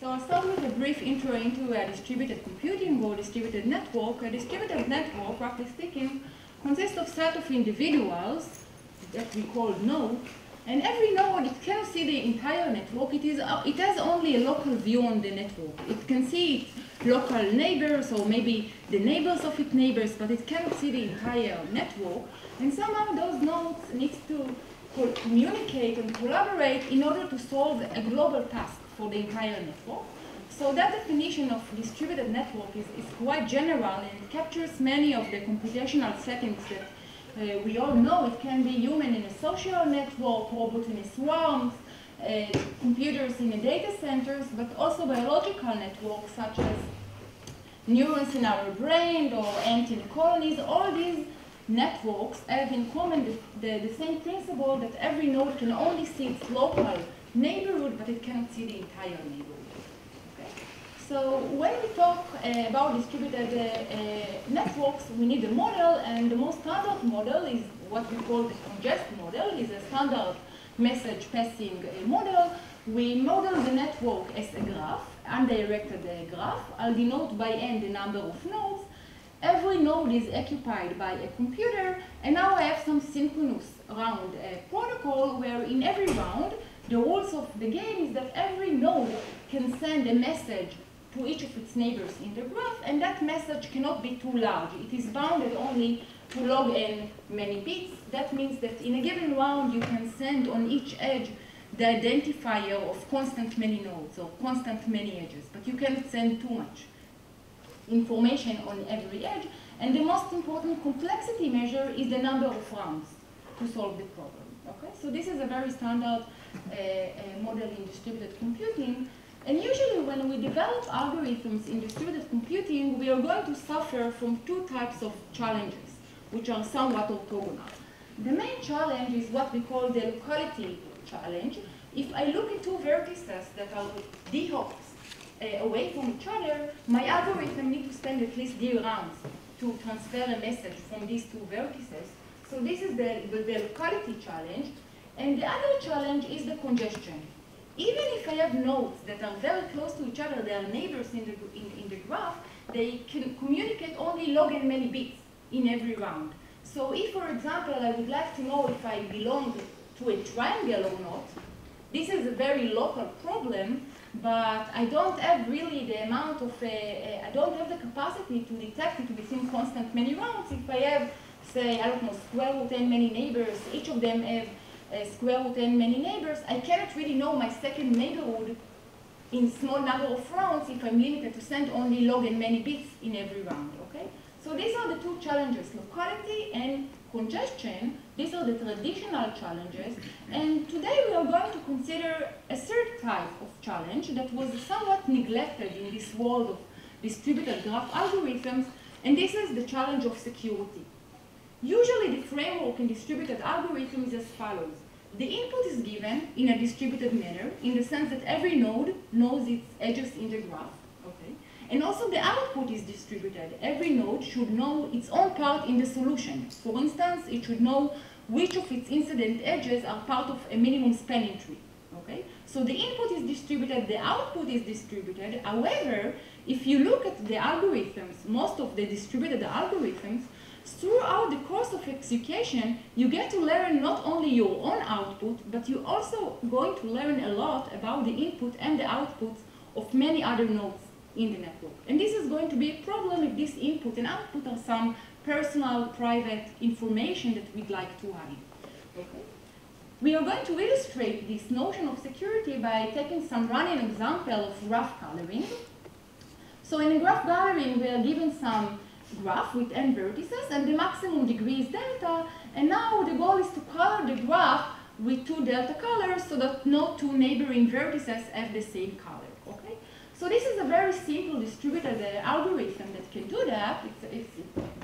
So I'll start with a brief intro into distributed computing or distributed network. A distributed network, roughly speaking, consists of a set of individuals that we call nodes, and every node, it cannot see the entire network. It has only a local view on the network. It can see its local neighbors or maybe the neighbors of its neighbors, but it cannot see the entire network. And somehow those nodes need to communicate and collaborate in order to solve a global task for the entire network. So that definition of distributed network is quite general, and it captures many of the computational settings that we all know. It can be human in a social network, robot in a swarm, computers in a data centers, but also biological networks such as neurons in our brain or ants in colonies. All these networks have in common the same principle that every node can only see its local neighborhood, but it cannot see the entire neighborhood. Okay? So when we talk about distributed networks, we need a model, and the most standard model is what we call the Congestion model. It's a standard message passing model. We model the network as a graph, undirected graph. I'll denote by n the number of nodes. Every node is occupied by a computer, and now I have some synchronous round protocol where in every round, the rules of the game is that every node can send a message to each of its neighbors in the graph, and that message cannot be too large. It is bounded only to log n many bits. That means that in a given round, you can send on each edge the identifier of constant many nodes or constant many edges, but you cannot send too much information on every edge. And the most important complexity measure is the number of rounds to solve the problem. Okay? So this is a very standard model in distributed computing. And usually when we develop algorithms in distributed computing, we are going to suffer from two types of challenges, which are somewhat orthogonal. The main challenge is what we call the locality challenge. If I look at two vertices that are d hops away from each other, my algorithm needs to spend at least d rounds to transfer a message from these two vertices. So this is the locality challenge. And the other challenge is the congestion. Even if I have nodes that are very close to each other, they are neighbors in the graph, they can communicate only log n many bits in every round. So if, for example, I would like to know if I belong to a triangle or not, this is a very local problem, but I don't have really the amount of, I don't have the capacity to detect it within constant many rounds. If I have, say, I don't know, square root n many neighbors, each of them have square root n many neighbors, I cannot really know my second neighborhood in small number of rounds if I'm limited to send only log n many bits in every round, okay? So these are the two challenges, locality and congestion. These are the traditional challenges. And today we are going to consider a third type of challenge that was somewhat neglected in this world of distributed graph algorithms, and this is the challenge of security. Usually the framework in distributed algorithms is as follows. The input is given in a distributed manner in the sense that every node knows its edges in the graph. Okay? And also the output is distributed. Every node should know its own part in the solution. For instance, it should know which of its incident edges are part of a minimum spanning tree. Okay? So the input is distributed, the output is distributed. However, if you look at the algorithms, most of the distributed algorithms, throughout the course of execution, you get to learn not only your own output, but you're also going to learn a lot about the input and the outputs of many other nodes in the network. And this is going to be a problem if this input and output are some personal, private information that we'd like to hide. Okay? We are going to illustrate this notion of security by taking some running example of graph coloring. So in a graph coloring, we are given some graph with n vertices, and the maximum degree is delta, and now the goal is to color the graph with two delta colors so that no two neighboring vertices have the same color. Okay? So this is a very simple distributed algorithm that can do that. It's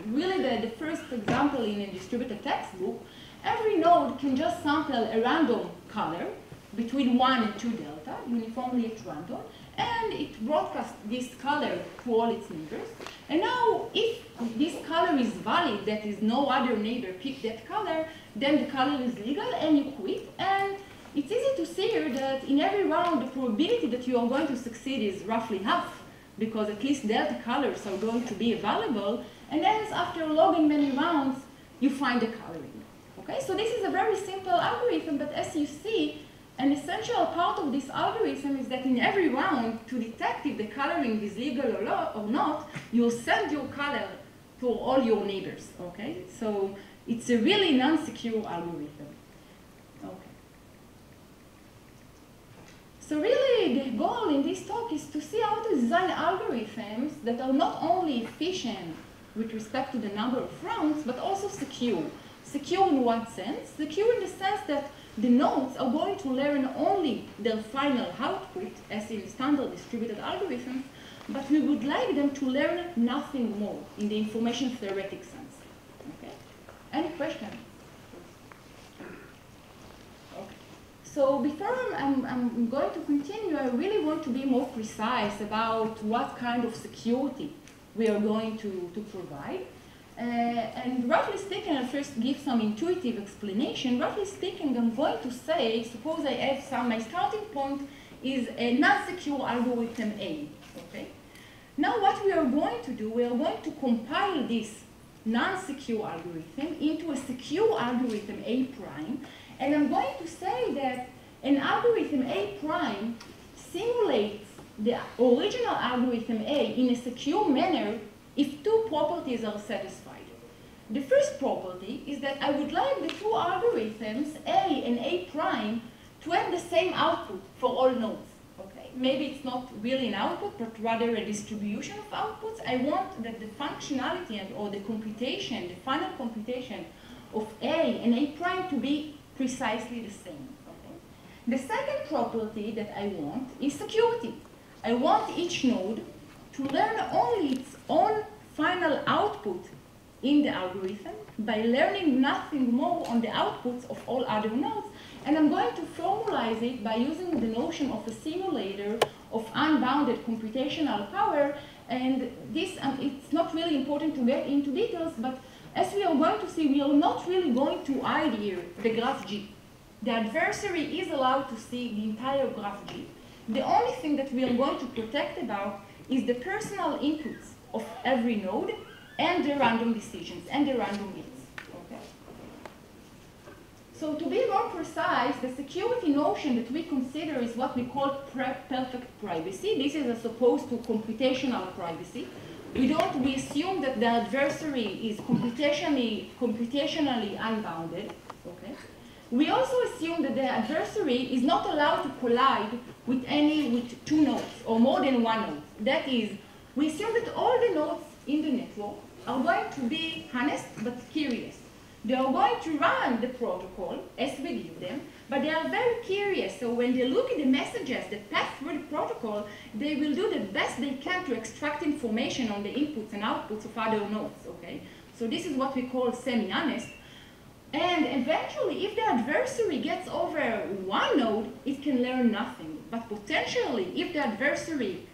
really the first example in a distributed textbook. Every node can just sample a random color between 1 and 2 delta, uniformly at random, and it broadcasts this color to all its neighbors. And now, if this color is valid, that is no other neighbor picked that color, then the color is legal and you quit, and it's easy to see here that in every round, the probability that you are going to succeed is roughly half, because at least delta colors are going to be available, and hence, after logging many rounds, you find the coloring. Okay, so this is a very simple algorithm, but as you see, an essential part of this algorithm is that in every round, to detect if the coloring is legal or not, you'll send your color to all your neighbors, okay? So it's a really non-secure algorithm. Okay. So really, the goal in this talk is to see how to design algorithms that are not only efficient with respect to the number of rounds, but also secure. Secure in what sense? Secure in the sense that the nodes are going to learn only their final output, as in standard distributed algorithms, but we would like them to learn nothing more in the information theoretic sense. Okay? Any questions? Okay. So before I'm going to continue, I really want to be more precise about what kind of security we are going to provide. And roughly speaking, I'll first give some intuitive explanation. Roughly speaking, I'm going to say, suppose I have my starting point is a non-secure algorithm A, okay? Now what we are going to do, we are going to compile this non-secure algorithm into a secure algorithm A prime, and I'm going to say that an algorithm A prime simulates the original algorithm A in a secure manner if two properties are satisfied. The first property is that I would like the two algorithms, A and A prime, to have the same output for all nodes. Okay? Maybe it's not really an output, but rather a distribution of outputs. I want that the functionality or the computation, the final computation of A and A prime to be precisely the same. Okay? The second property that I want is security. I want each node to learn only its own final output in the algorithm by learning nothing more on the outputs of all other nodes. And I'm going to formalize it by using the notion of a simulator of unbounded computational power. And this, it's not really important to get into details, but as we are going to see, we are not really going to hide here the graph G. The adversary is allowed to see the entire graph G. The only thing that we are going to protect about is the personal inputs of every node and the random decisions and the random bits. Okay? So to be more precise, the security notion that we consider is what we call perfect privacy. This is as opposed to computational privacy. We assume that the adversary is computationally unbounded. Okay? We also assume that the adversary is not allowed to collide with two nodes or more than one node. That is, we assume that all the nodes in the network are going to be honest but curious. They are going to run the protocol as we give them, but they are very curious. So when they look at the messages that pass through the protocol, they will do the best they can to extract information on the inputs and outputs of other nodes. Okay? So this is what we call semi-honest. And eventually, if the adversary gets over one node, it can learn nothing. But potentially, if the adversary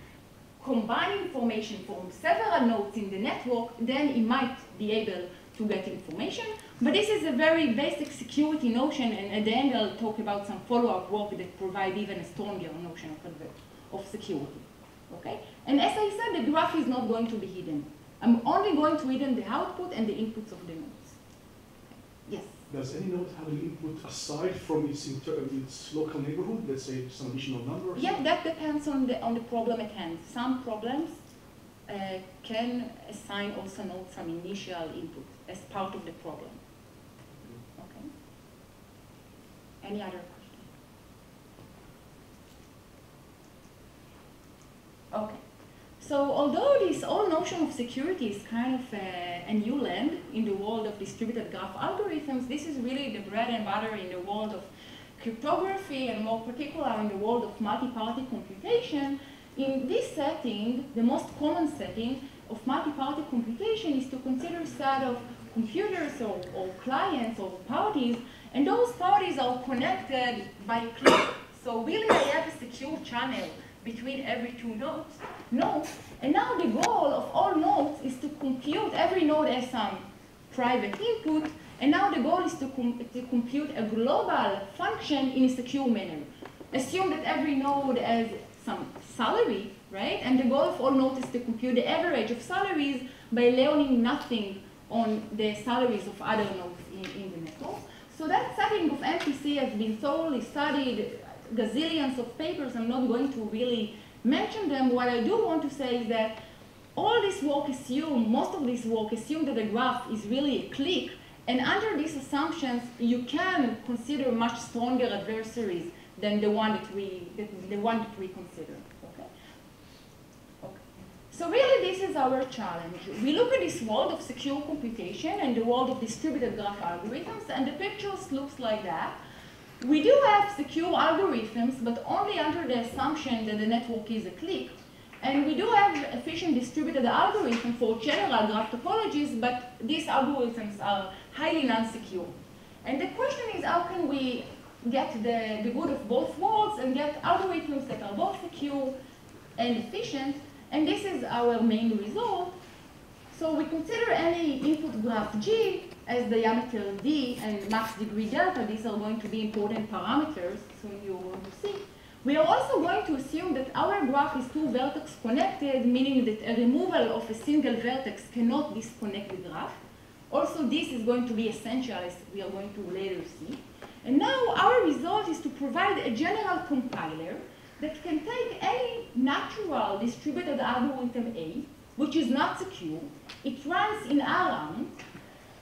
combines information from several nodes in the network, then it might be able to get information. But this is a very basic security notion, and at the end I'll talk about some follow-up work that provide even a stronger notion of security. Okay? And as I said, the graph is not going to be hidden. I'm only going to hidden the output and the inputs of the nodes. Yes? Does any node have an input aside from its local neighborhood, let's say some additional number? Yeah, that depends on the problem at hand. Some problems can assign also nodes some initial input as part of the problem. Okay. Any other question? Okay. So although this whole notion of security is kind of a new land in the world of distributed graph algorithms, this is really the bread and butter in the world of cryptography, and more particular in the world of multi-party computation. In this setting, the most common setting of multi-party computation is to consider a set of computers or clients or parties, and those parties are connected by a clock. So really I have a secure channel between every two nodes, and now the goal of all nodes is to compute, every node has some private input, and now the goal is to compute a global function in a secure manner. Assume that every node has some salary, right? And the goal of all nodes is to compute the average of salaries by learning nothing on the salaries of other nodes in the network. So that setting of MPC has been thoroughly studied, gazillions of papers. I'm not going to really mention them. What I do want to say is that all this work most of this work assume that the graph is really a clique, and under these assumptions, you can consider much stronger adversaries than the one that we consider. Okay? Okay. So really, this is our challenge. We look at this world of secure computation and the world of distributed graph algorithms, and the pictures looks like that. We do have secure algorithms, but only under the assumption that the network is a clique. And we do have efficient distributed algorithms for general graph topologies, but these algorithms are highly non-secure. And the question is, how can we get the good of both worlds and get algorithms that are both secure and efficient? And this is our main result. So we consider any input graph G as diameter D and max degree delta. These are going to be important parameters, so you're going to see. We are also going to assume that our graph is two vertex connected, meaning that a removal of a single vertex cannot disconnect the graph. Also, this is going to be essential, as we are going to later see. And now our result is to provide a general compiler that can take any natural distributed algorithm A, which is not secure. It runs in Aram,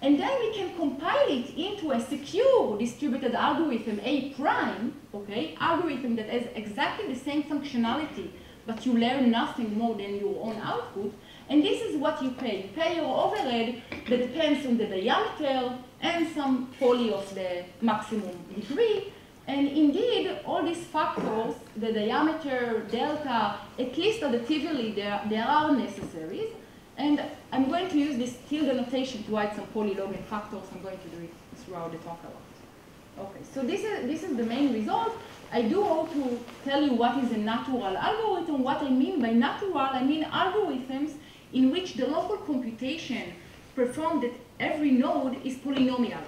and then we can compile it into a secure distributed algorithm A prime, okay, algorithm that has exactly the same functionality, but you learn nothing more than your own output. And this is what you pay. You pay your overhead that depends on the diameter and some poly of the maximum degree. And indeed, all these factors, the diameter, delta, at least additively, there are necessaries. And I'm going to use this tilde notation to write some polylog and factors. I'm going to do it throughout the talk a lot. Okay, so this is the main result. I do hope to tell you what is a natural algorithm. What I mean by natural, I mean algorithms in which the local computation performed at every node is polynomial.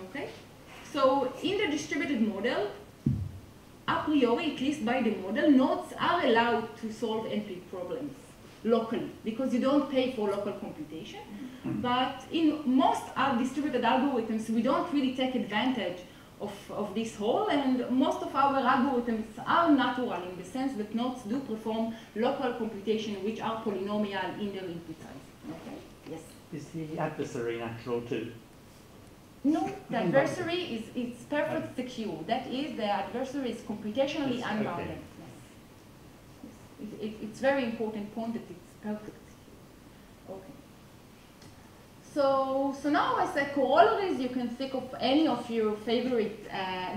Okay? So in the distributed model, a priori, at least by the model, nodes are allowed to solve NP problems locally, because you don't pay for local computation. But in most distributed algorithms, we don't really take advantage of this whole, and most of our algorithms are natural in the sense that nodes do perform local computation which are polynomial in their input size. Okay? Yes? Is the adversary natural too? No, the adversary is perfect secure. That is, the adversary is computationally unbounded. Okay. It's very important point that it's perfect. Okay. So now as a corollaries, you can think of any of your favorite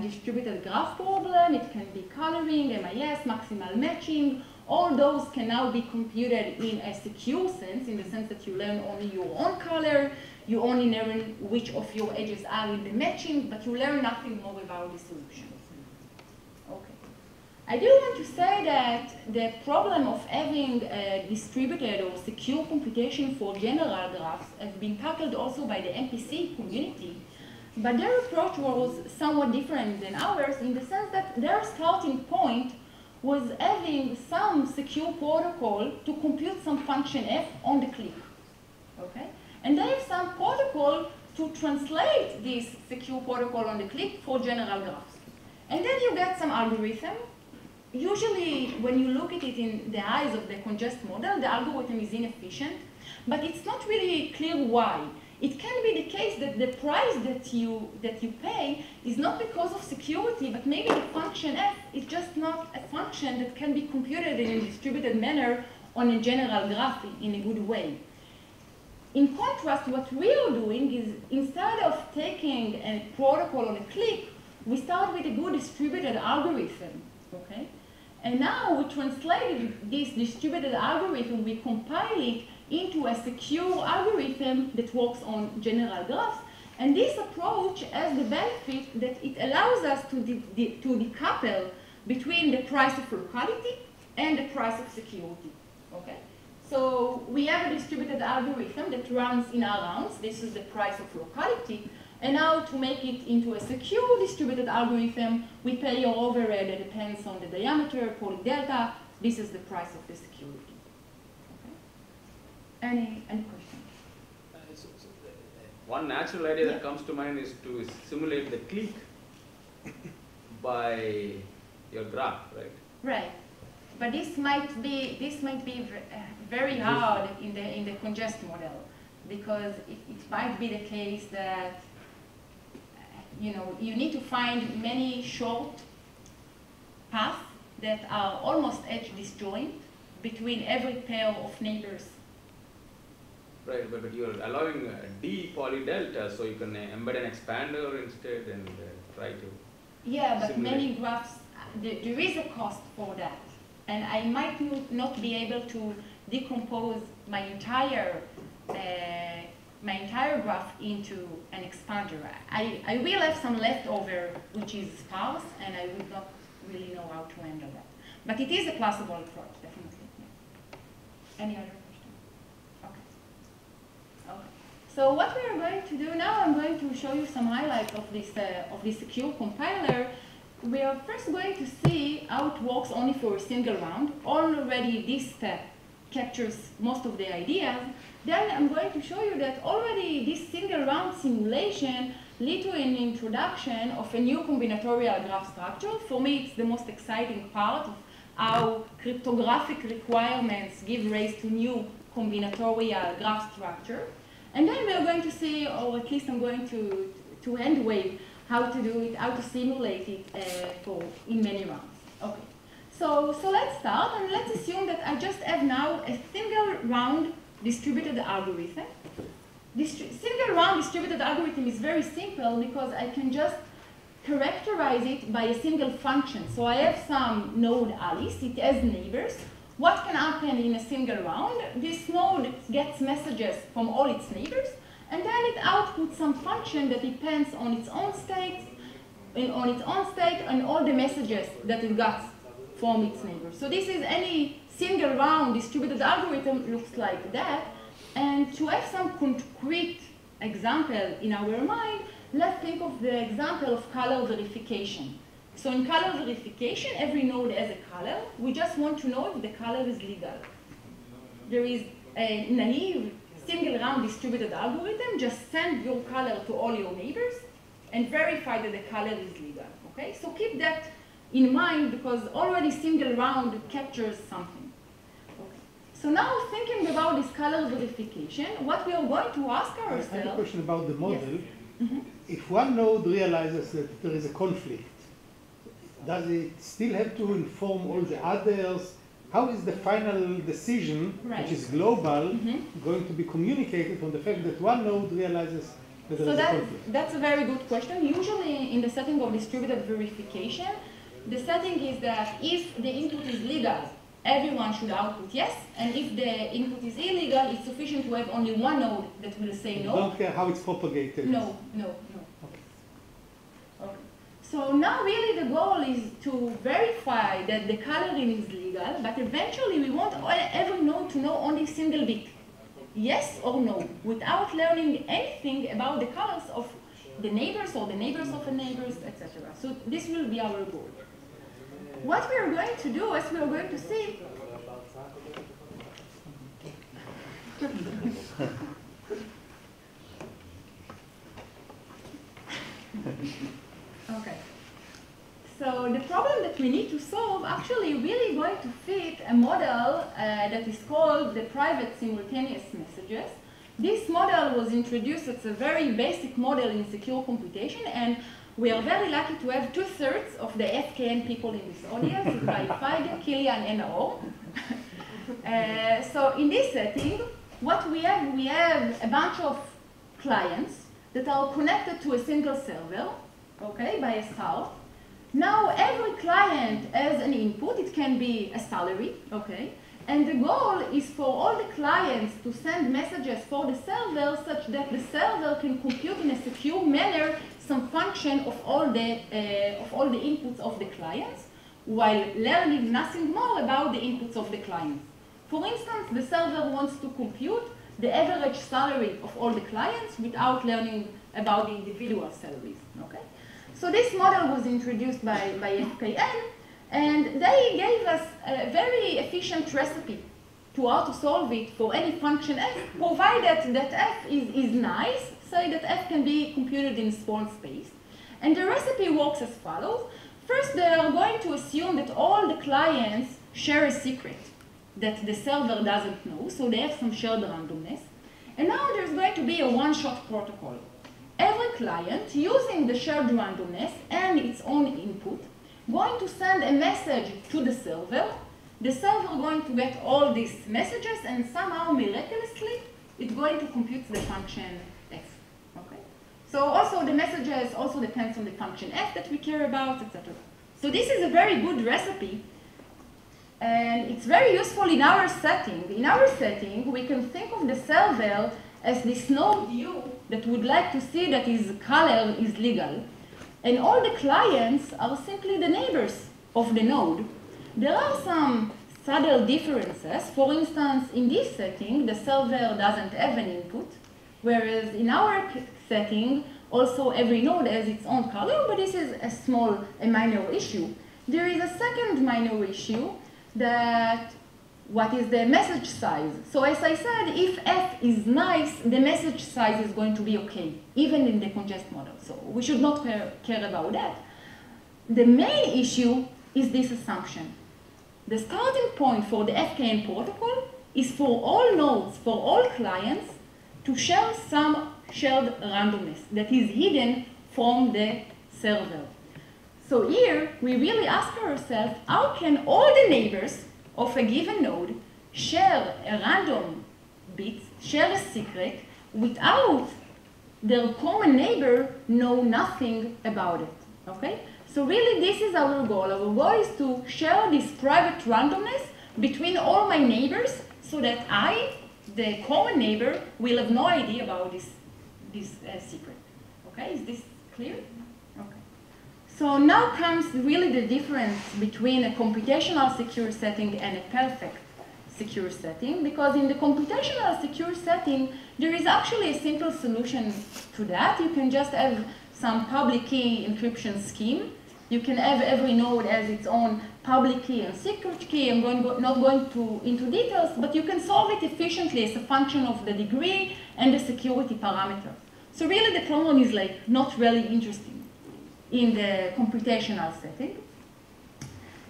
distributed graph problem. It can be coloring, MIS, maximal matching. All those can now be computed in a secure sense, in the sense that you learn only your own color, you only learn which of your edges are in the matching, but you learn nothing more about the solution. Okay. I do want to say that the problem of having a distributed or secure computation for general graphs has been tackled also by the MPC community, but their approach was somewhat different than ours in the sense that their starting point was having some secure protocol to compute some function f on the click. Okay? And they have some protocol to translate this secure protocol on the click for general graphs. And then you get some algorithm. Usually, when you look at it in the eyes of the congest model, the algorithm is inefficient, but it's not really clear why. It can be the case that the price that you pay is not because of security, but maybe the function f is just not a function that can be computed in a distributed manner on a general graph in a good way. In contrast, what we are doing is, instead of taking a protocol on a click, we start with a good distributed algorithm, okay? And now we translated this distributed algorithm, we compile it into a secure algorithm that works on general graphs. And this approach has the benefit that it allows us to decouple between the price of locality and the price of security, okay? So we have a distributed algorithm that runs in R rounds. This is the price of locality. And now to make it into a secure distributed algorithm, we pay your overhead that depends on the diameter, poly delta. This is the price of the security. Okay. Any questions? One natural idea that comes to mind is to simulate the clique by your graph, right? Right. But this might be very hard in the congestion model, because it might be the case that you need to find many short paths that are almost edge disjoint between every pair of neighbors. Right, but you're allowing D poly delta, so you can embed an expander instead and try to. Yeah, but simulate. many graphs, there is a cost for that, and I might not be able to decompose my entire graph into an expander. I will have some leftover, which is sparse, and I would not really know how to handle that. But it is a plausible approach, definitely. Yeah. Any other question? Okay. Okay. So what we are going to do now, I'm going to show you some highlights of this secure compiler. We are first going to see how it works only for a single round. Already this step captures most of the ideas. Then I'm going to show you that already this single round simulation lead to an introduction of a new combinatorial graph structure. For me, it's the most exciting part of how cryptographic requirements give rise to new combinatorial graph structure. And then we are going to see, or at least I'm going to hand wave how to do it, how to simulate it in many rounds. Okay. So let's start, and let's assume that I just have now a single round distributed algorithm. This single round distributed algorithm is very simple because I can just characterize it by a single function. So I have some node Alice, it has neighbors. What can happen in a single round? This node gets messages from all its neighbors, and then it outputs some function that depends on its own state, and all the messages that it got from its neighbors. So this is any single round distributed algorithm looks like that. And to have some concrete example in our mind, let's think of the example of color verification. So in color verification, every node has a color. We just want to know if the color is legal. There is a naive single round distributed algorithm. Just send your color to all your neighbors and verify that the color is legal. Okay? So keep that in mind because already single round captures something. Okay. So now thinking about this color verification, what we are going to ask ourselves... I have a question about the model. Yes. Mm-hmm. If one node realizes that there is a conflict, does it still have to inform all the others? How is the final decision, which is global, going to be communicated from the fact that one node realizes that there is a conflict? That's a very good question. Usually in the setting of distributed verification, the setting is that if the input is legal, everyone should output yes, and if the input is illegal, it's sufficient to have only one node that will say no. You don't care how it's propagated? No. Okay. So now really the goal is to verify that the coloring is legal, but eventually we want every node to know only a single bit, yes or no, without learning anything about the colors of the neighbors or the neighbors of the neighbors, etc. So this will be our goal. What we are going to do, as we are going to see, okay. So the problem that we need to solve actually really going to fit a model that is called the private simultaneous messages. This model was introduced as a very basic model in secure computation, and we are very lucky to have 2/3 of the FKN people in this audience, Feige, Kilian, and Or. So in this setting, what we have a bunch of clients that are connected to a single server, okay, by a start. Now every client has an input. It can be a salary, okay, and the goal is for all the clients to send messages for the server such that the server can compute in a secure manner some function of all the inputs of the clients, while learning nothing more about the inputs of the clients. For instance, the server wants to compute the average salary of all the clients without learning about the individual salaries, okay? So this model was introduced by FKN, and they gave us a very efficient recipe to how to solve it for any function f, provided that f is nice, say that f can be computed in small space. And the recipe works as follows. First, they are going to assume that all the clients share a secret that the server doesn't know, so they have some shared randomness. And now there's going to be a one-shot protocol. Every client, using the shared randomness and its own input, going to send a message to the server going to get all these messages, and somehow, miraculously, it's going to compute the function f, okay? So also the messages also depends on the function f that we care about, etc. So this is a very good recipe, and it's very useful in our setting. In our setting, we can think of the server as this node u that would like to see that his color is legal, and all the clients are simply the neighbors of the node. There are some subtle differences. For instance, in this setting, the server doesn't have an input, whereas in our setting, also every node has its own color, but this is a minor issue. There is a second minor issue, that what is the message size? So as I said, if f is nice, the message size is going to be okay, even in the congest model. So we should not care about that. The main issue is this assumption. The starting point for the FKN protocol is for all nodes, for all clients, to share some shared randomness that is hidden from the server. So here, we really ask ourselves, how can all the neighbors of a given node share a random bit, share a secret, without their common neighbor know nothing about it, okay? So really, this is our goal. Our goal is to share this private randomness between all my neighbors, so that I, the common neighbor, will have no idea about this secret, okay? Is this clear? Okay. So now comes really the difference between a computational secure setting and a perfect secure setting, because in the computational secure setting, there is actually a simple solution to that. You can just have some public key encryption scheme. You can have every node as its own public key and secret key. I'm not going into details, but you can solve it efficiently as a function of the degree and the security parameter. So really the problem is like not really interesting in the computational setting.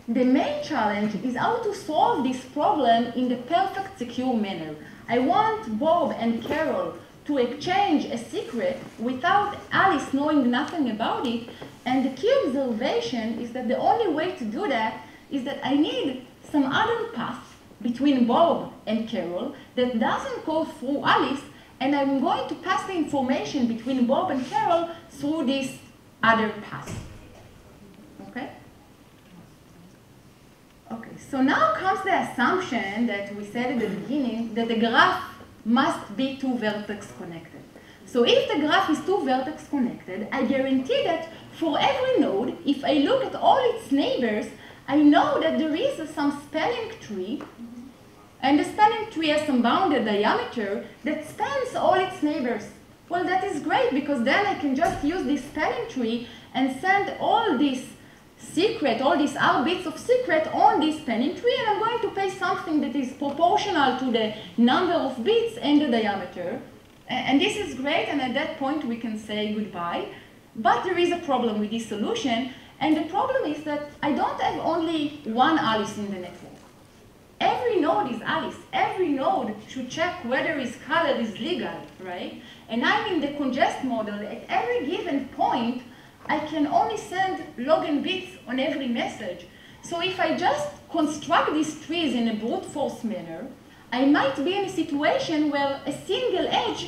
The main challenge is how to solve this problem in the perfect secure manner. I want Bob and Carol to exchange a secret without Alice knowing nothing about it, and the key observation is that the only way to do that is that I need some other path between Bob and Carol that doesn't go through Alice, and I'm going to pass the information between Bob and Carol through this other path. Okay? Okay, so now comes the assumption that we said at the beginning, that the graph must be two vertex connected. So if the graph is two vertex connected, I guarantee that for every node, if I look at all its neighbors, I know that there is some spanning tree, and the spanning tree has some bounded diameter that spans all its neighbors. Well, that is great, because then I can just use this spanning tree and send all these secret, all these R bits of secret on this spanning tree, and I'm going to pay something that is proportional to the number of bits and the diameter. And this is great, and at that point we can say goodbye. But there is a problem with this solution, and the problem is that I don't have only one Alice in the network. Every node is Alice. Every node should check whether his color is legal, right? And I'm in the congest model. At every given point, I can only send log n bits on every message. So if I just construct these trees in a brute force manner, I might be in a situation where a single edge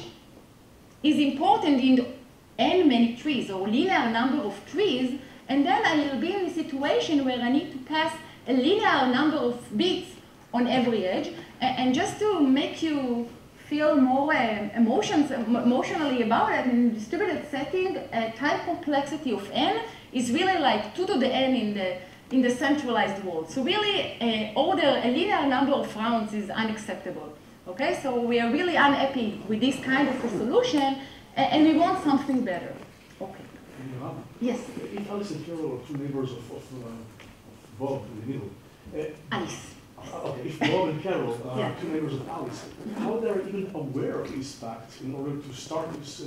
is important in n many trees, or linear number of trees, and then I will be in a situation where I need to pass a linear number of bits on every edge. And just to make you feel more emotionally about it, in distributed setting, a type complexity of n is really like 2 to the n in the in the centralized world. So really, order a linear number of rounds is unacceptable. Okay, so we are really unhappy with this kind of a solution, and we want something better. Okay. Yes. If Alice and Carol are two neighbors of Bob in the middle. Alice. Okay, if Bob and Carol are Yeah. two neighbors of Alice, how they are even aware of this fact in order to start this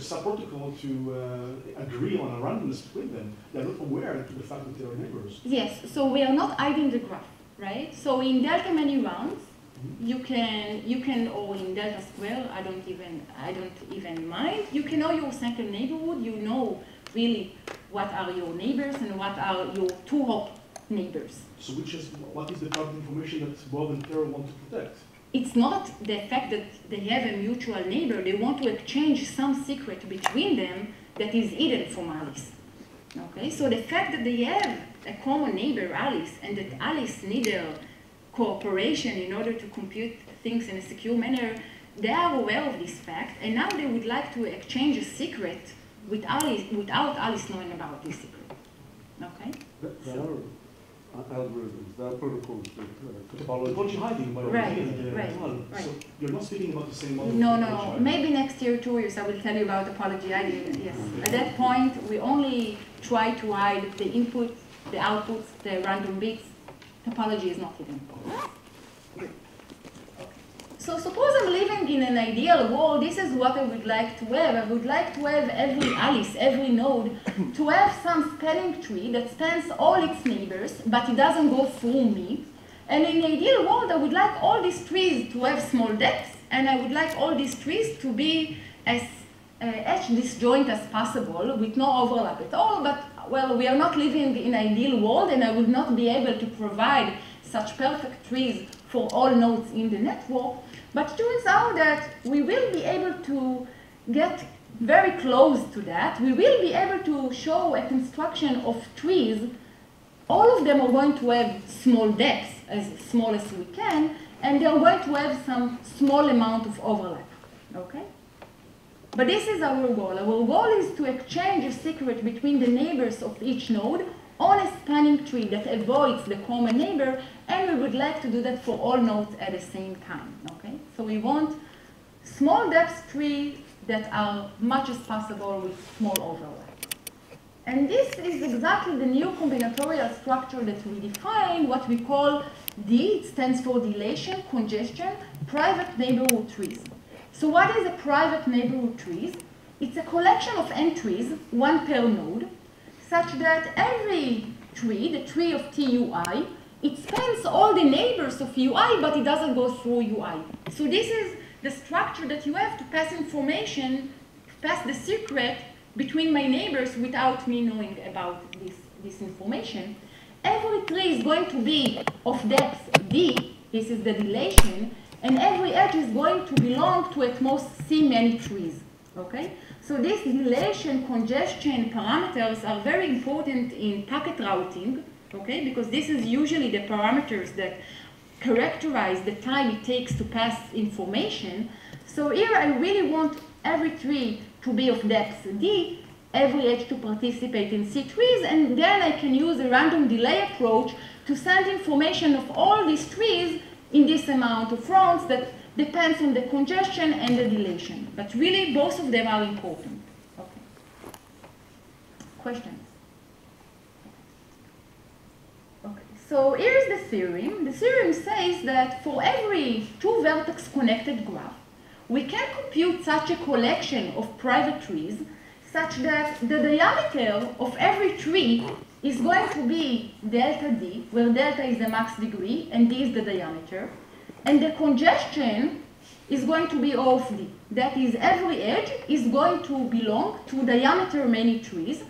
sub-protocol to agree on a randomness between them? They are not aware of the fact that they are neighbors. Yes, so we are not hiding the graph, right? So in delta many rounds, you can, or in delta square, I don't even mind. You can know your central neighborhood. You know really what are your neighbors and what are your two-hop neighbors. So what is the type of information that Bob and Carol want to protect? It's not the fact that they have a mutual neighbor. They want to exchange some secret between them that is hidden from Alice. Okay, so the fact that they have a common neighbor, Alice, and that Alice needs their cooperation in order to compute things in a secure manner, they are aware of this fact, and now they would like to exchange a secret with Alice, without Alice knowing about this secret. Okay? There are algorithms, there are protocols that What topology. you're hiding by Right, as well. right. So you're not speaking about the same model. No, of no, topology. maybe next year, 2 years, I will tell you about topology hiding. Yes. At that point, we only try to hide the input, the outputs, the random bits. Topology is not hidden. So suppose I'm living in an ideal world. This is what I would like to have. I would like to have every Alice, every node, to have some spanning tree that spans all its neighbors, but it doesn't go through me. And in the ideal world, I would like all these trees to have small depths, and I would like all these trees to be as edge disjoint as possible with no overlap at all. But well, we are not living in an ideal world, and I would not be able to provide such perfect trees for all nodes in the network. But it turns out that we will be able to get very close to that. We will be able to show a construction of trees. All of them are going to have small depths, as small as we can, and they're going to have some small amount of overlap. Okay? But this is our goal. Our goal is to exchange a secret between the neighbors of each node on a spanning tree that avoids the common neighbor, and we would like to do that for all nodes at the same time. Okay? So we want small depth trees that are much as possible with small overlap. And this is exactly the new combinatorial structure that we define, what we call D. It stands for dilation, congestion, private neighborhood trees. So what is a private neighborhood trees? It's a collection of entries, one per node, such that every tree, the tree of TUI, it spans all the neighbors of UI, but it doesn't go through UI. So this is the structure that you have to pass information, pass the secret between my neighbors without me knowing about this information. Every tree is going to be of depth D, this is the dilation, and every edge is going to belong to at most C many trees. Okay? So these dilation, congestion parameters are very important in packet routing, okay? Because this is usually the parameters that characterize the time it takes to pass information. So here I really want every tree to be of depth D, every edge to participate in C trees, and then I can use a random delay approach to send information of all these trees in this amount of rounds that depends on the congestion and the dilation. But really, both of them are important. Okay. Questions? Okay. So here's the theorem. The theorem says that for every two vertex connected graph, we can compute such a collection of private trees such that the diameter of every tree is going to be delta D, where delta is the max degree and D is the diameter. And the congestion is going to be O of D. That is, every edge is going to belong to diameter many trees.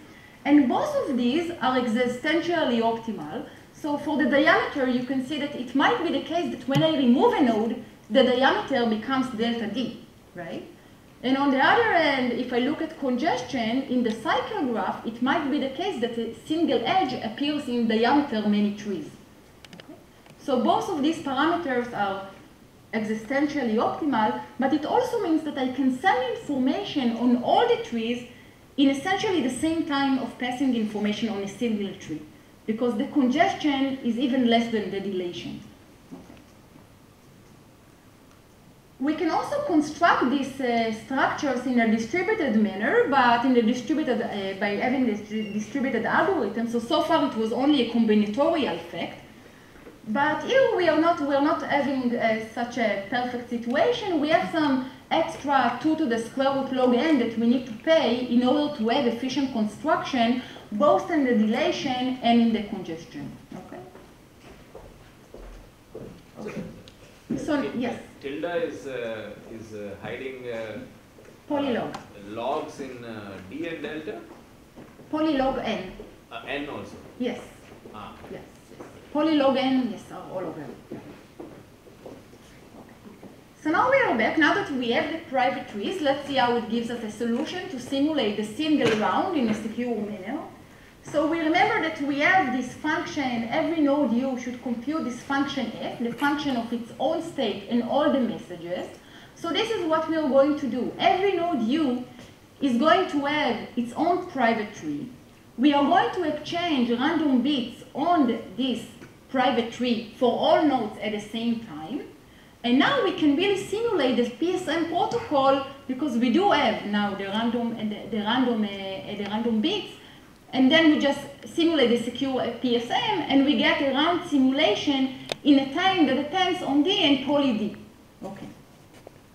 And both of these are existentially optimal. So for the diameter, you can see that it might be the case that when I remove a node, the diameter becomes delta D, right? And on the other hand, if I look at congestion in the cycle graph, it might be the case that a single edge appears in diameter many trees. Okay? So both of these parameters are existentially optimal, but it also means that I can send information on all the trees in essentially the same time of passing information on a single tree, because the congestion is even less than the dilation. Okay. We can also construct these structures in a distributed manner, but in the distributed by having this distributed algorithm. So far it was only a combinatorial effect. But here we are not having such a perfect situation. We have some extra 2 to the square root log n that we need to pay in order to have efficient construction, both in the dilation and in the congestion. Okay. Okay. So yes. Tilde is hiding polylog logs in d and delta. Polylog n. N also. Yes. Ah. Yes. Polylog n, yes, are all of them. Okay. So now we are back. Now that we have the private trees, let's see how it gives us a solution to simulate the single round in a secure manner. So we remember that we have this function, every node u should compute this function f, the function of its own state and all the messages. So this is what we are going to do. Every node u is going to have its own private tree. We are going to exchange random bits on this private tree for all nodes at the same time. And now we can really simulate the PSM protocol because we do have now the random bits. And then we just simulate the secure PSM, and we get a round simulation in a time that depends on D and poly D. Okay.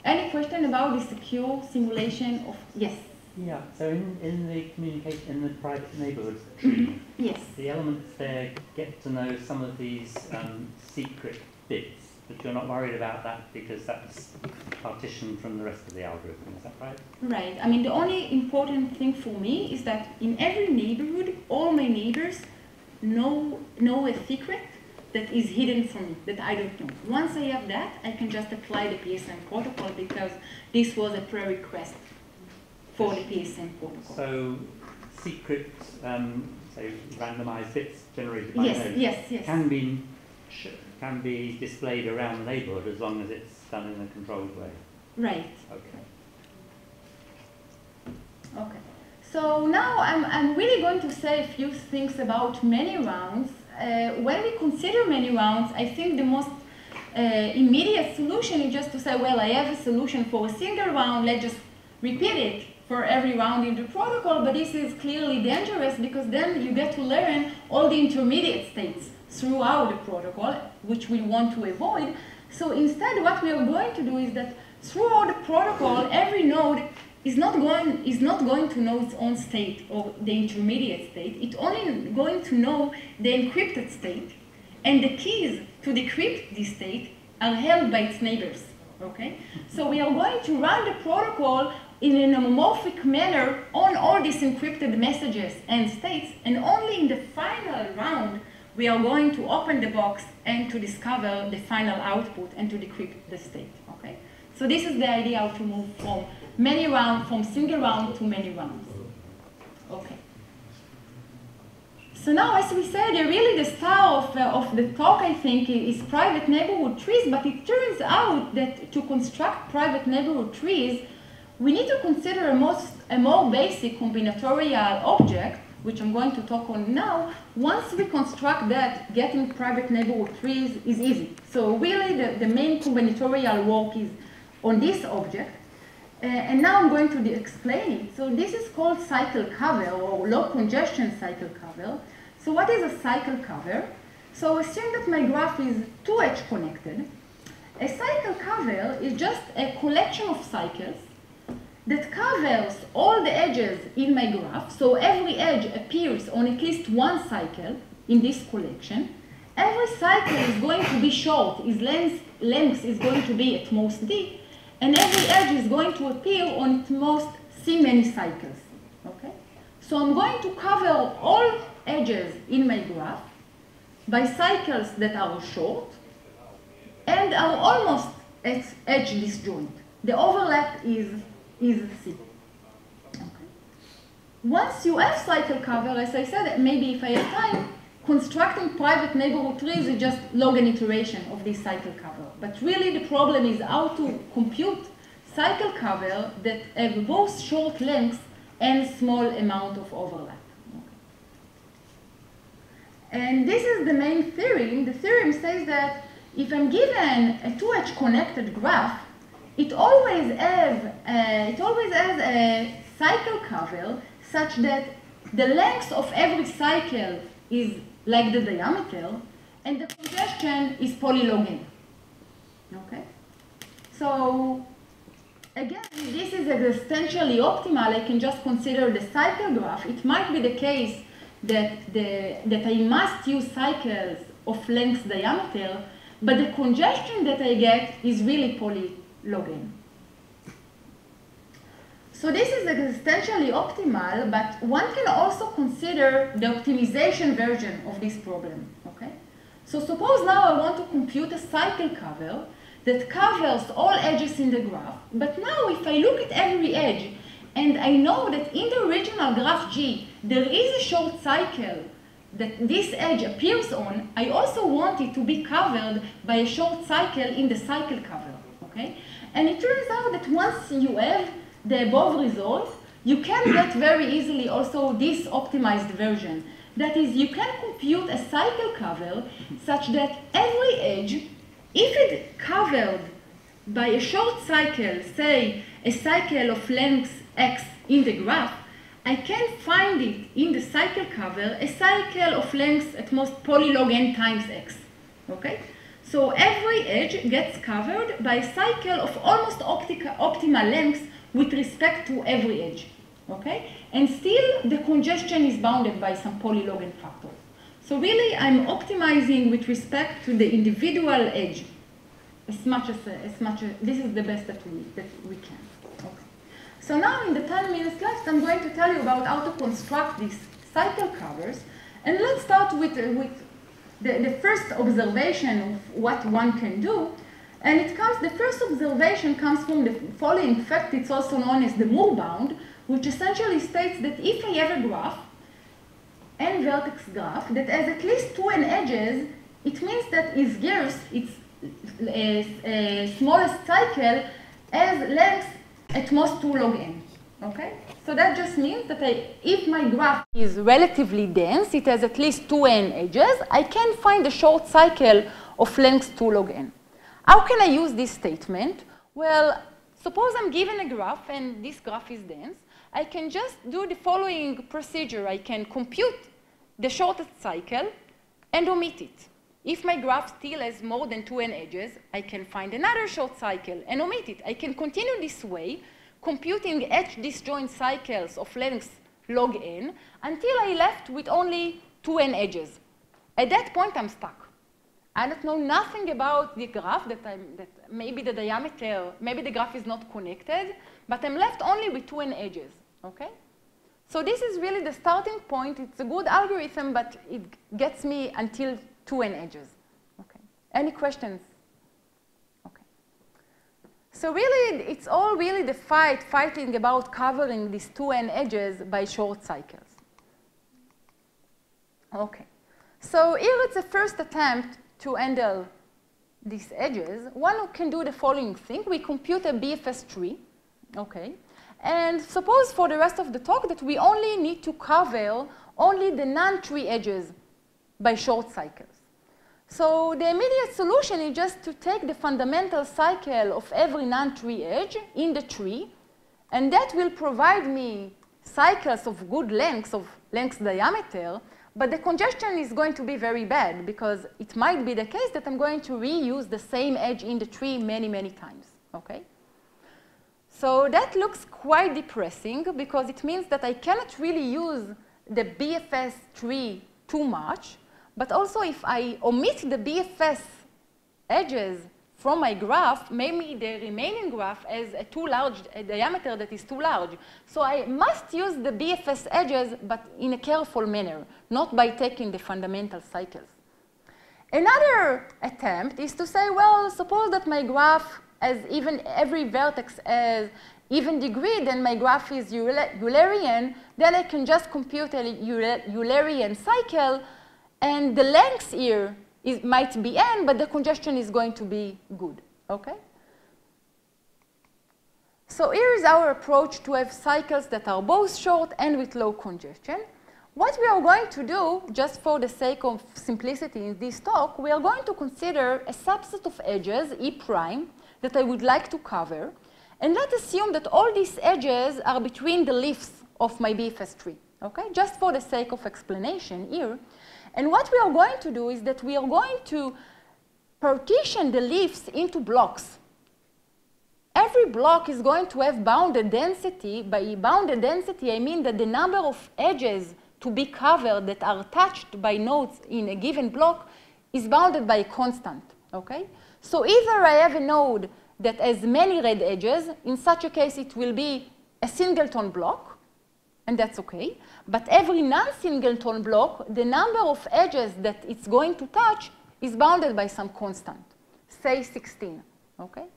Any question about the secure simulation of, yes? Yeah, so in the communication, in the private neighborhood tree, yes, the elements there get to know some of these secret bits, but you're not worried about that because that's partitioned from the rest of the algorithm, is that right? Right. I mean, the only important thing for me is that in every neighborhood, all my neighbors know a secret that is hidden from me, that I don't know. Once I have that, I can just apply the PSM protocol because this was a prerequisite for the PSM protocol. So secret, say randomized bits generated by nodes yes. can be displayed around the neighborhood as long as it's done in a controlled way. Right. Okay. Okay. So now I'm really going to say a few things about many rounds. When we consider many rounds, I think the most immediate solution is just to say, well, I have a solution for a single round, let's just repeat it for every round in the protocol, but this is clearly dangerous because then you get to learn all the intermediate states throughout the protocol, which we want to avoid. So instead, what we are going to do is that throughout the protocol, every node is not going to know its own state or the intermediate state. It's only going to know the encrypted state, and the keys to decrypt this state are held by its neighbors. Okay? So we are going to run the protocol in an homomorphic manner on all these encrypted messages and states, and only in the final round we are going to open the box and to discover the final output and to decrypt the state. Okay? So this is the idea how to move from many rounds, from single round to many rounds. Okay. So now, as we said, really the star of the talk, I think, is private neighborhood trees, but it turns out that to construct private neighborhood trees, we need to consider a more basic combinatorial object, which I'm going to talk on now. Once we construct that, getting private neighborhood trees is easy. So really the main combinatorial work is on this object. And now I'm going to explain it. So this is called cycle cover or low congestion cycle cover. So what is a cycle cover? So assume that my graph is 2H connected. A cycle cover is just a collection of cycles that covers all the edges in my graph. So every edge appears on at least one cycle in this collection. Every cycle is going to be short. Its length is going to be at most D. And every edge is going to appear on at most C many cycles. Okay? So I'm going to cover all edges in my graph by cycles that are short and are almost at edge disjoint. The overlap is C. Okay. Once you have cycle cover, as I said, maybe if I have time, constructing private neighborhood trees is just log an iteration of this cycle cover. But really the problem is how to compute cycle cover that have both short lengths n small amount of overlap. And this is the main theorem. The theorem says that if I'm given a 2H connected graph, it always has a cycle cover such that the length of every cycle is like the diameter, and the congestion is polylog n. Okay? So again, this is existentially optimal. I can just consider the cycle graph. It might be the case that I must use cycles of length diameter, but the congestion that I get is really polylog n. So this is existentially optimal, but one can also consider the optimization version of this problem. Okay? So suppose now I want to compute a cycle cover that covers all edges in the graph, but now if I look at every edge, and I know that in the original graph G, there is a short cycle that this edge appears on, I also want it to be covered by a short cycle in the cycle cover, okay? And it turns out that once you have the above result, you can get very easily also this optimized version. That is, you can compute a cycle cover such that every edge, if it's covered by a short cycle, say a cycle of length x in the graph, I can find it in the cycle cover, a cycle of length at most polylog n times x, okay? So every edge gets covered by a cycle of almost optimal length with respect to every edge, okay? And still, the congestion is bounded by some polylog n factors. So really, I'm optimizing with respect to the individual edge as much as this is the best that we can. Okay. So now in the 10 minutes left, I'm going to tell you about how to construct these cycle covers. And let's start with the first observation of what one can do. And the first observation comes from the following fact. It's also known as the Moore bound, which essentially states that if I have a graph, n vertex graph, that has at least 2 n edges, it means that its gears, its smallest cycle, has length at most 2 log n, okay? So that just means that if my graph is relatively dense, it has at least 2 n edges, I can find a short cycle of length 2 log n. How can I use this statement? Well, suppose I'm given a graph and this graph is dense. I can just do the following procedure. I can compute the shortest cycle and omit it. If my graph still has more than 2 n edges, I can find another short cycle and omit it. I can continue this way, computing edge disjoint cycles of length log n until I left with only 2 n edges. At that point, I'm stuck. I don't know nothing about the graph, that maybe the diameter, maybe the graph is not connected, but I'm left only with 2 n edges, okay? So this is really the starting point. It's a good algorithm, but it gets me until 2 n edges, okay? Any questions? Okay. So really, it's all really the fighting about covering these 2 n edges by short cycles. Okay. So here it's a first attempt to handle these edges. One can do the following thing. We compute a BFS tree, okay? And suppose for the rest of the talk that we only need to cover only the non-tree edges by short cycles. So the immediate solution is just to take the fundamental cycle of every non-tree edge in the tree, and that will provide me cycles of good lengths, of length diameter, but the congestion is going to be very bad because it might be the case that I'm going to reuse the same edge in the tree many, many times, okay? So that looks quite depressing because it means that I cannot really use the BFS tree too much, but also if I omit the BFS edges from my graph, maybe the remaining graph has a diameter that is too large. So I must use the BFS edges, but in a careful manner, not by taking the fundamental cycles. Another attempt is to say, well, suppose that my graph has every vertex has even degree, then my graph is Eulerian, then I can just compute a Eulerian cycle, and the length here might be n, but the congestion is going to be good, okay? So here is our approach to have cycles that are both short and with low congestion. What we are going to do, just for the sake of simplicity in this talk, we are going to consider a subset of edges, E prime, that I would like to cover. And let's assume that all these edges are between the leaves of my BFS tree, okay? Just for the sake of explanation here. And what we are going to do is that we are going to partition the leaves into blocks. Every block is going to have bounded density. By bounded density, I mean that the number of edges to be covered that are touched by nodes in a given block is bounded by a constant, okay? So either I have a node that has many red edges. In such a case, it will be a singleton block, and that's okay. But every non-singleton block, the number of edges that it's going to touch is bounded by some constant, say 16, okay?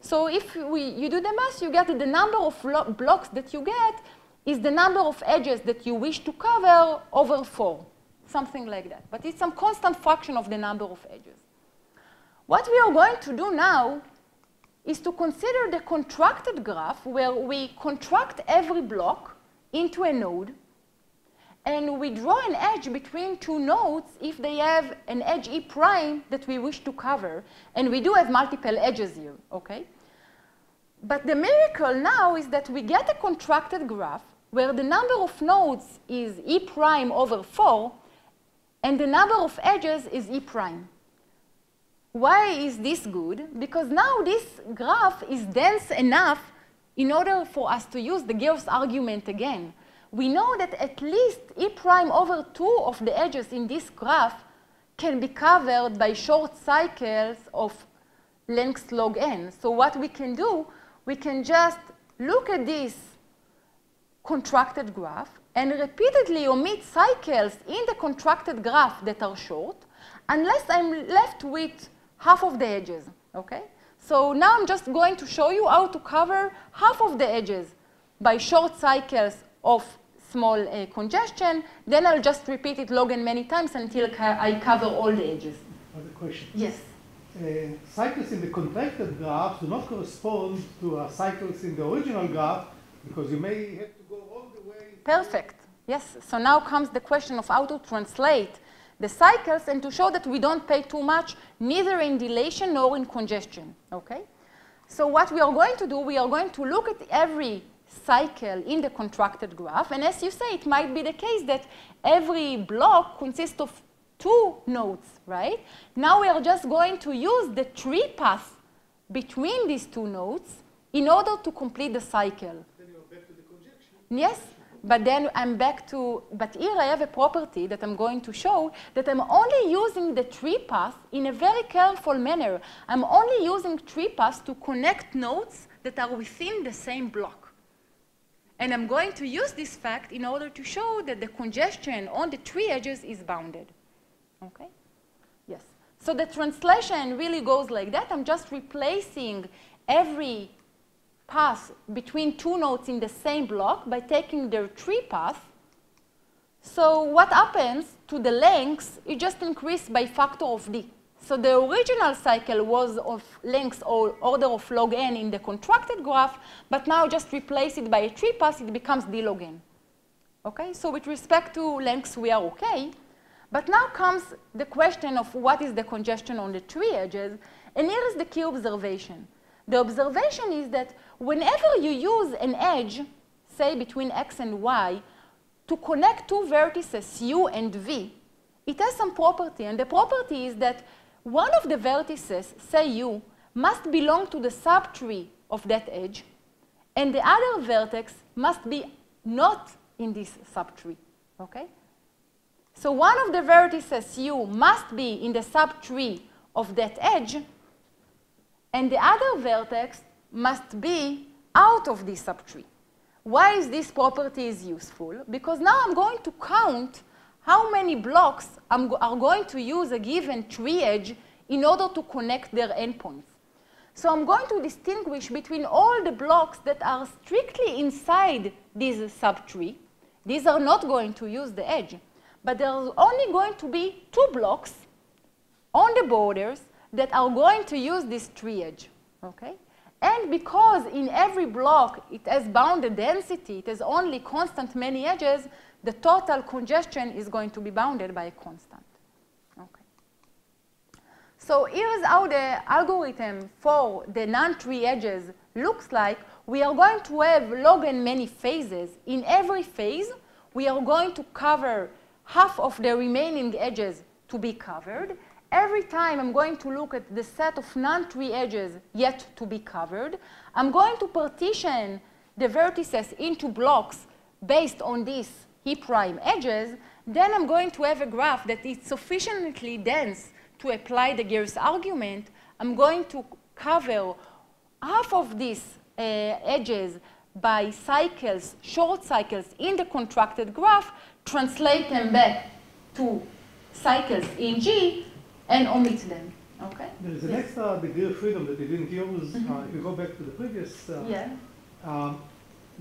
So if you do the math, you get that the number of blocks that you get is the number of edges that you wish to cover over 4, something like that. But it's some constant fraction of the number of edges. What we are going to do now is to consider the contracted graph where we contract every block into a node, and we draw an edge between two nodes if they have an edge E prime that we wish to cover. And we do have multiple edges here, okay? But the miracle now is that we get a contracted graph where the number of nodes is E prime over 4, and the number of edges is E prime. Why is this good? Because now this graph is dense enough in order for us to use the Gauss argument again. We know that at least E prime over 2 of the edges in this graph can be covered by short cycles of length log n. So what we can do, we can just look at this contracted graph and repeatedly omit cycles in the contracted graph that are short, unless I'm left with half of the edges, okay? So now I'm just going to show you how to cover half of the edges by short cycles of small congestion. Then I'll just repeat it log n many times until I cover all the edges. Another question. Yes. Cycles in the contracted graph do not correspond to cycles in the original graph, because you may have to go all the way. Perfect. Yes. So now comes the question of how to translate the cycles and to show that we don't pay too much, neither in dilation nor in congestion, okay? So what we are going to do, we are going to look at every cycle in the contracted graph. And as you say, it might be the case that every block consists of 2 nodes, right? Now we are just going to use the tree path between these 2 nodes in order to complete the cycle. Then you're back to the congestion. Yes. But then I'm back to, but here I have a property that I'm going to show that I'm only using the tree path in a very careful manner. I'm only using tree paths to connect nodes that are within the same block. And I'm going to use this fact in order to show that the congestion on the tree edges is bounded. Okay? Yes. So the translation really goes like that. I'm just replacing every path between 2 nodes in the same block by taking their tree path. So what happens to the lengths, it just increased by factor of d. So the original cycle was of length or order of log n in the contracted graph, but now just replace it by a tree path, it becomes d log n. Okay, so with respect to lengths, we are okay. But now comes the question of what is the congestion on the tree edges, and here is the key observation. The observation is that whenever you use an edge, say between x and y, to connect 2 vertices u and v, it has some property. And the property is that one of the vertices, say u, must belong to the subtree of that edge, and the other vertex must be not in this subtree. Okay? So one of the vertices u must be in the subtree of that edge, and the other vertex must be out of this subtree. Why is this property is useful? Because now I'm going to count how many blocks are going to use a given tree edge in order to connect their endpoints. So I'm going to distinguish between all the blocks that are strictly inside this subtree. These are not going to use the edge, but there's only going to be 2 blocks on the borders that are going to use this tree edge, okay? And because in every block it has bounded density, it has only constant many edges, the total congestion is going to be bounded by a constant. Okay. So here's how the algorithm for the non-tree edges looks like. We are going to have log n many phases. In every phase, we are going to cover half of the remaining edges to be covered. Every time I'm going to look at the set of non-tree edges yet to be covered, I'm going to partition the vertices into blocks based on these E' edges. Then I'm going to have a graph that is sufficiently dense to apply the Gears argument. I'm going to cover half of these edges by cycles, short cycles in the contracted graph, translate them back to cycles in G, and omit them. Okay? There is an extra degree of freedom that we didn't use. If you go back to the previous,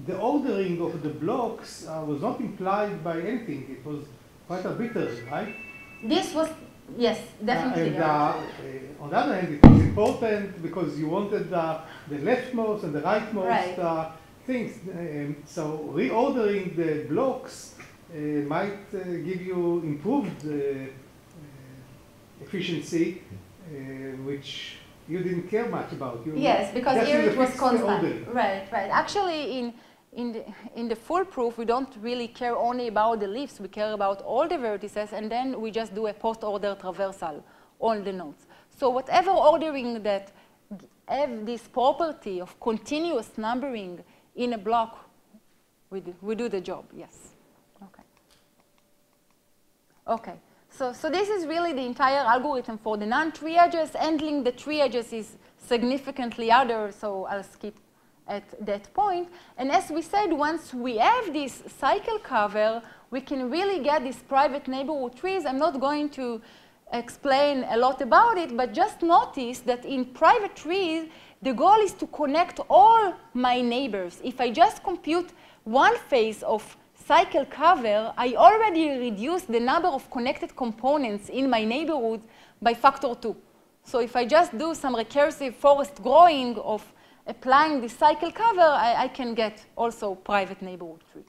the ordering of the blocks was not implied by anything. It was quite arbitrary, right? This was, yes, definitely. On the other hand, it was important because you wanted the leftmost and the rightmost things. So reordering the blocks might give you improved efficiency, which you didn't care much about. Yes, because here it was constant. Right, right. Actually, in the full proof, we don't really care only about the leaves. We care about all the vertices, and then we just do a post-order traversal on the nodes. So whatever ordering that have this property of continuous numbering in a block, we do the job, yes. Okay. Okay. So this is really the entire algorithm for the non-tree edges. Handling the tree edges is significantly harder, so I'll skip at that point. And as we said, once we have this cycle cover, we can really get these private neighborhood trees. I'm not going to explain a lot about it, but just notice that in private trees, the goal is to connect all my neighbors. If I just compute one phase of cycle cover, I already reduced the number of connected components in my neighborhood by factor 2. So if I just do some recursive forest growing of applying the cycle cover, I can get also private neighborhood tree.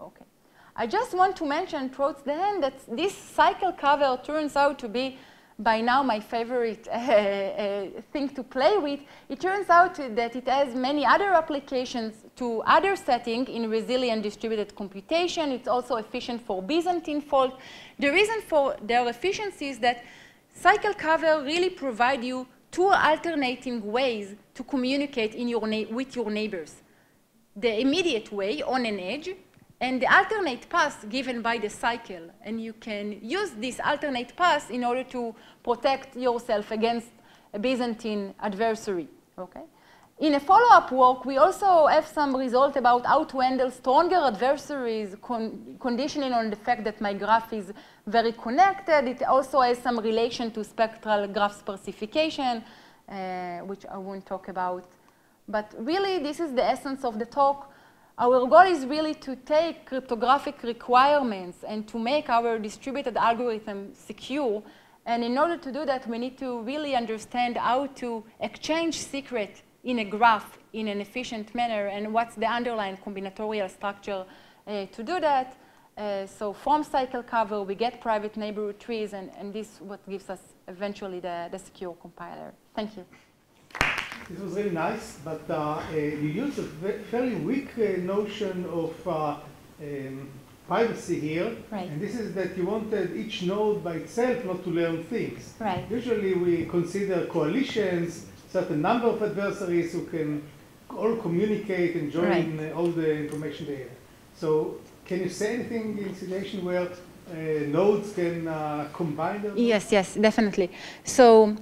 Okay. I just want to mention towards the end that this cycle cover turns out to be by now my favorite thing to play with. It turns out that it has many other applications to other settings in resilient distributed computation. It's also efficient for Byzantine fault. The reason for their efficiency is that cycle cover really provide you two alternating ways to communicate with your neighbors. The immediate way on an edge, and the alternate path given by the cycle. And you can use this alternate path in order to protect yourself against a Byzantine adversary. Okay? In a follow-up work, we also have some result about how to handle stronger adversaries, conditioning on the fact that my graph is very connected. It also has some relation to spectral graph specification, which I won't talk about. But really, this is the essence of the talk. Our goal is really to take cryptographic requirements and to make our distributed algorithm secure. And in order to do that, we need to really understand how to exchange secret in a graph in an efficient manner and what's the underlying combinatorial structure to do that. So from cycle cover, we get private neighborhood trees, and this is what gives us eventually the secure compiler. Thank you. This was really nice, but you used a fairly weak notion of privacy here. Right. And this is that you wanted each node by itself not to learn things. Right. Usually we consider coalitions, certain number of adversaries who can all communicate and join all the information they have. So can you say anything in a situation where nodes can combine them? Yes, yes, definitely. So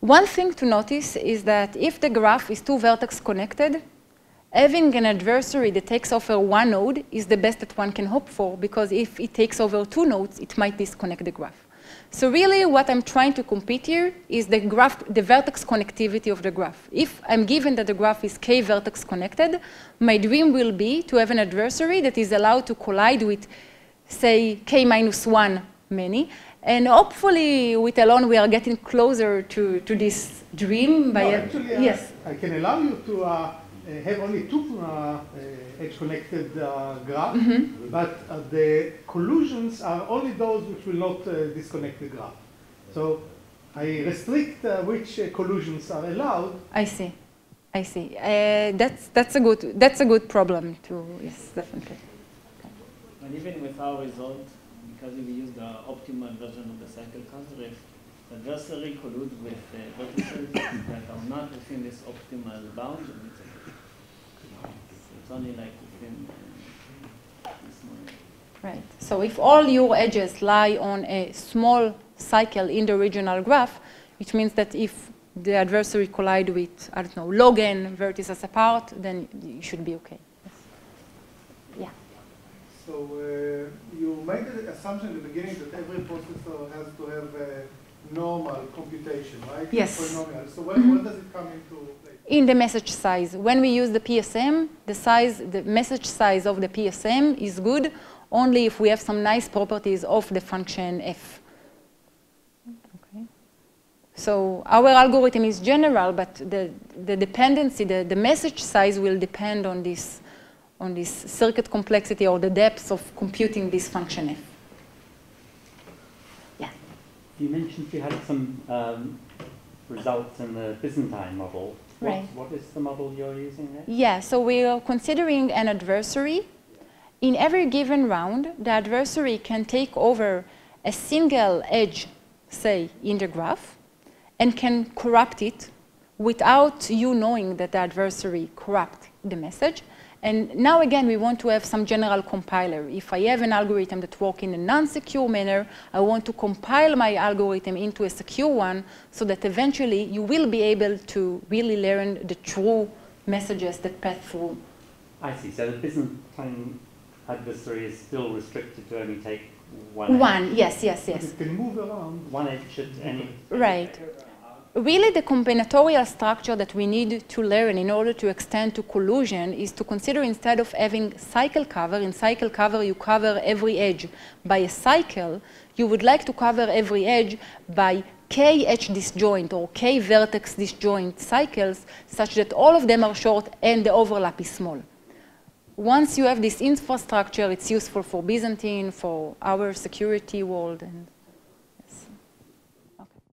one thing to notice is that if the graph is two vertex connected, having an adversary that takes over one node is the best that one can hope for, because if it takes over two nodes, it might disconnect the graph. So really what I'm trying to compete here is the graph, the vertex connectivity of the graph. If I'm given that the graph is k vertex connected, my dream will be to have an adversary that is allowed to collide with, say, k-1 many, And hopefully, with Elon, we are getting closer to this dream. By actually, yes. I can allow you to have only two edge-connected graphs, but the collusions are only those which will not disconnect the graph. So I restrict which collusions are allowed. I see. I see. That's a good problem too. Yes, definitely. And even with our result, because we use the optimal version of the cycle counter, if the adversary colludes with vertices that are not within this optimal bound, it's only like within this one. Right. So if all your edges lie on a small cycle in the original graph, it means that if the adversary collide with, I don't know, log n vertices apart, then you should be okay. Yes. Yeah. So you made the assumption in the beginning that every processor has to have a normal computation, right? Yes. Polynomial. So where does it come into play? In the message size. When we use the PSM, the message size of the PSM is good only if we have some nice properties of the function f. Okay. So our algorithm is general, but the dependency, the message size will depend on this circuit complexity or the depth of computing this function f. Yeah. You mentioned you had some results in the Byzantine model. Right. What is the model you're using there? Yeah, so we are considering an adversary. In every given round, the adversary can take over a single edge, say, in the graph, and can corrupt it without you knowing that the adversary corrupts the message. And now again, we want to have some general compiler. If I have an algorithm that works in a non-secure manner, I want to compile my algorithm into a secure one so that eventually you will be able to really learn the true messages that pass through. I see. So the Byzantine adversary is still restricted to only take one One, yes, yes, yes. It can move around. one edge at any. Right. Really, the combinatorial structure that we need to learn in order to extend to collusion is to consider, instead of having cycle cover, in cycle cover you cover every edge by a cycle, you would like to cover every edge by k edge disjoint or k vertex disjoint cycles, such that all of them are short and the overlap is small. Once you have this infrastructure, it's useful for Byzantine, for our security world. And